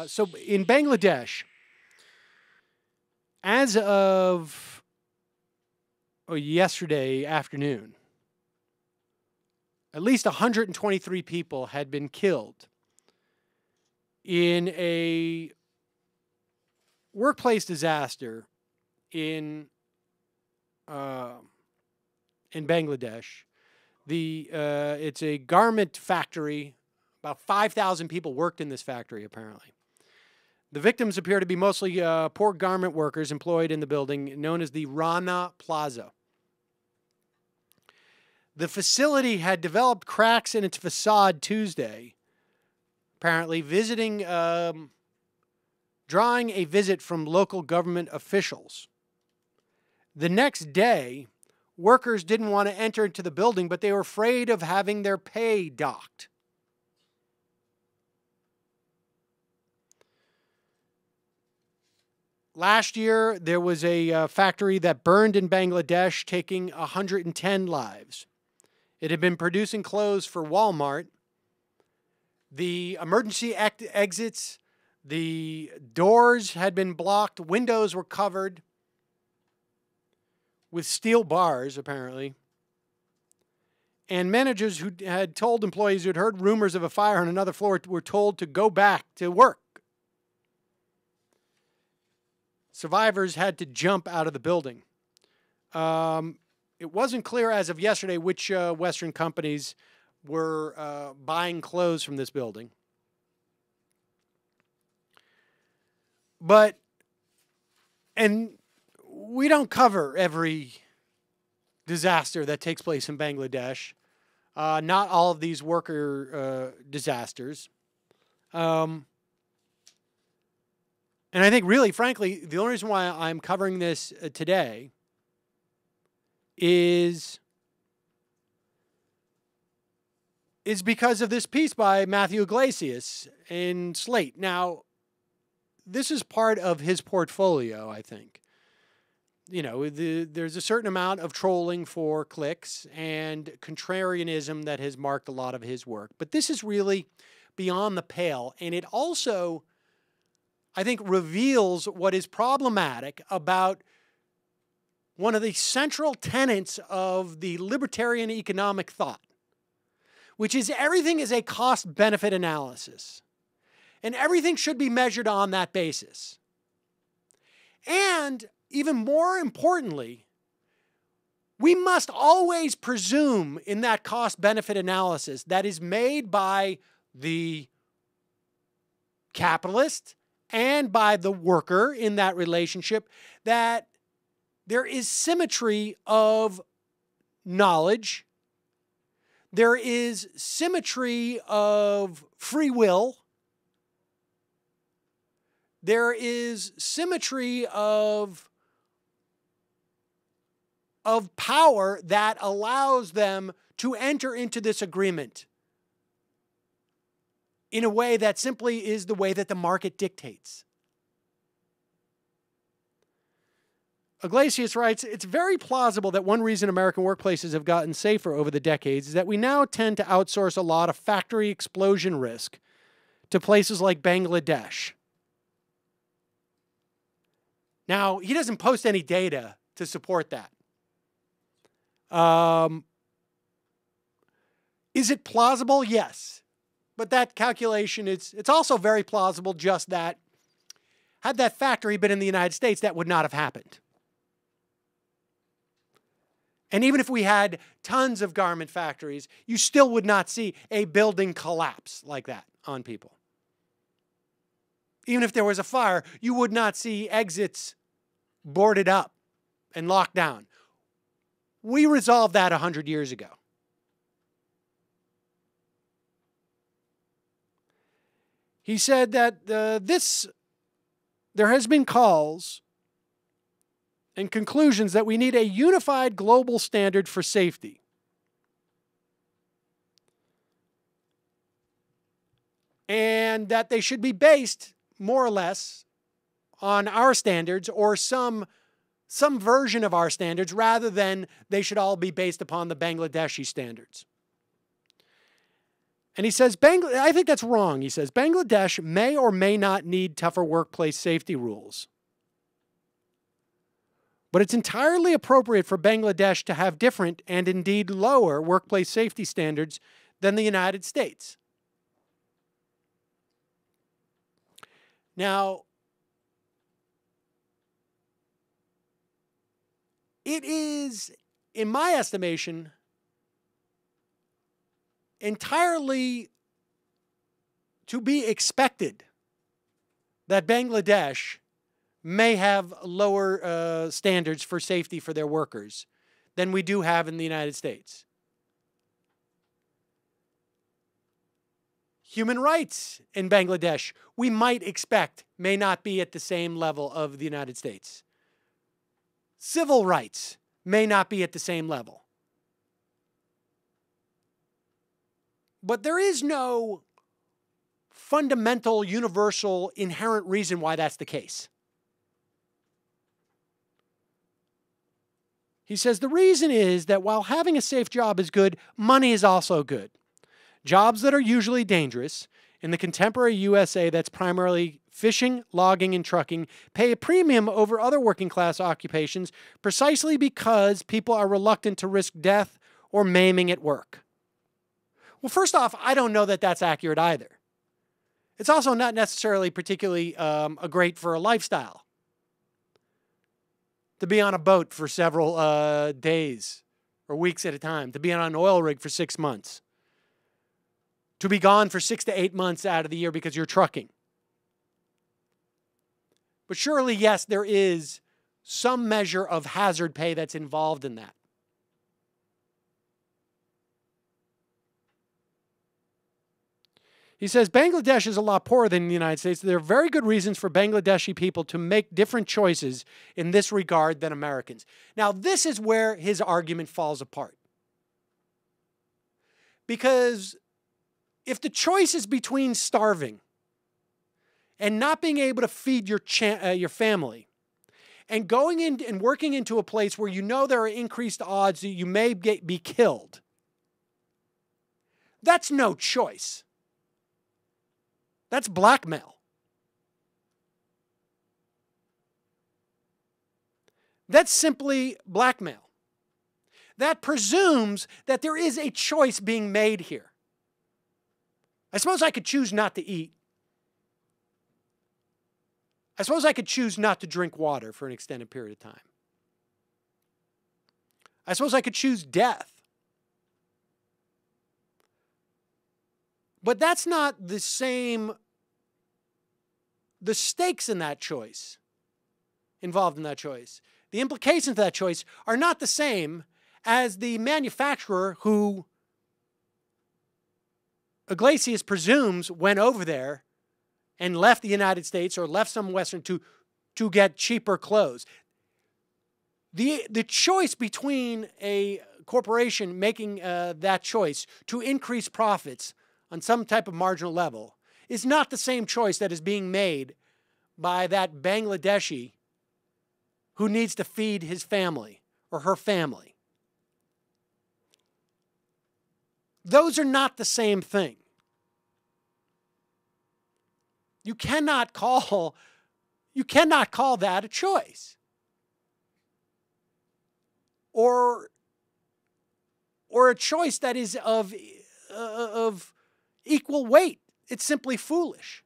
So in Bangladesh, as of yesterday afternoon, at least 123 people had been killed in a workplace disaster in Bangladesh. It's a garment factory. About 5,000 people worked in this factory, apparently. The victims appear to be mostly poor garment workers employed in the building known as the Rana Plaza. The facility had developed cracks in its facade Tuesday, apparently drawing a visit from local government officials. The next day, workers didn't want to enter into the building, but they were afraid of having their pay docked. Last year, there was a factory that burned in Bangladesh, taking 110 lives. It had been producing clothes for Walmart. The emergency exits, the doors had been blocked, windows were covered with steel bars, apparently. And managers who had told employees who had heard rumors of a fire on another floor were told to go back to work. Survivors had to jump out of the building. It wasn't clear as of yesterday which Western companies were buying clothes from this building. And we don't cover every disaster that takes place in Bangladesh. Not all of these worker disasters. And I think really, frankly, the only reason why I'm covering this today is because of this piece by Matthew Yglesias in Slate. Now, this is part of his portfolio, I think. You know, there's a certain amount of trolling for clicks and contrarianism that has marked a lot of his work. But this is really beyond the pale. And it also, I think, reveals what is problematic about one of the central tenets of the libertarian economic thought, which is everything is a cost-benefit analysis. And everything should be measured on that basis. And even more importantly, we must always presume in that cost-benefit analysis that is made by the capitalist and by the worker in that relationship that there is symmetry of knowledge, there is symmetry of free will, there is symmetry of power that allows them to enter into this agreement in a way that simply is the way that the market dictates. Yglesias writes, it's very plausible that one reason American workplaces have gotten safer over the decades is that we now tend to outsource a lot of factory explosion risk to places like Bangladesh. Now, he doesn't post any data to support that. Is it plausible? Yes. But that calculation, it's also very plausible just that had that factory been in the United States, that would not have happened. And even if we had tons of garment factories, you still would not see a building collapse like that on people. Even if there was a fire, you would not see exits boarded up and locked down. We resolved that 100 years ago. He said that there has been calls and conclusions that we need a unified global standard for safety. And that they should be based more or less on our standards or some version of our standards rather than they should all be based upon the Bangladeshi standards. And he says, I think that's wrong. He says, Bangladesh may or may not need tougher workplace safety rules. But it's entirely appropriate for Bangladesh to have different and indeed lower workplace safety standards than the United States. Now, it is, in my estimation, entirely to be expected that Bangladesh may have lower standards for safety for their workers than we do have in the United States. Human rights in Bangladesh, we might expect, may not be at the same level of the United States. Civil rights may not be at the same level. But there is no fundamental, universal, inherent reason why that's the case. He says the reason is that while having a safe job is good, money is also good. Jobs that are usually dangerous, in the contemporary USA that's primarily fishing, logging, and trucking, pay a premium over other working class occupations precisely because people are reluctant to risk death or maiming at work. Well, first off, I don't know that that's accurate either. It's also not necessarily particularly great for a lifestyle to be on a boat for several days or weeks at a time, to be on an oil rig for 6 months, to be gone for 6 to 8 months out of the year because you're trucking. But surely, yes, there is some measure of hazard pay that's involved in that. He says, Bangladesh is a lot poorer than the United States. There are very good reasons for Bangladeshi people to make different choices in this regard than Americans. Now, this is where his argument falls apart. Because if the choice is between starving and not being able to feed your family and going in and working into a place where you know there are increased odds that you may be killed, that's no choice. That's blackmail. That's simply blackmail. That presumes that there is a choice being made here. I suppose I could choose not to eat. I suppose I could choose not to drink water for an extended period of time. I suppose I could choose death. But that's not the same. The stakes in that choice, involved in that choice, the implications of that choice are not the same as the manufacturer who Yglesias presumes went over there and left the United States or left some Western to get cheaper clothes. The choice between a corporation making that choice to increase profits on some type of marginal level is not the same choice that is being made by that Bangladeshi who needs to feed his family or her family. Those are not the same thing. You cannot call that a choice. Or a choice that is of equal weight. It's simply foolish.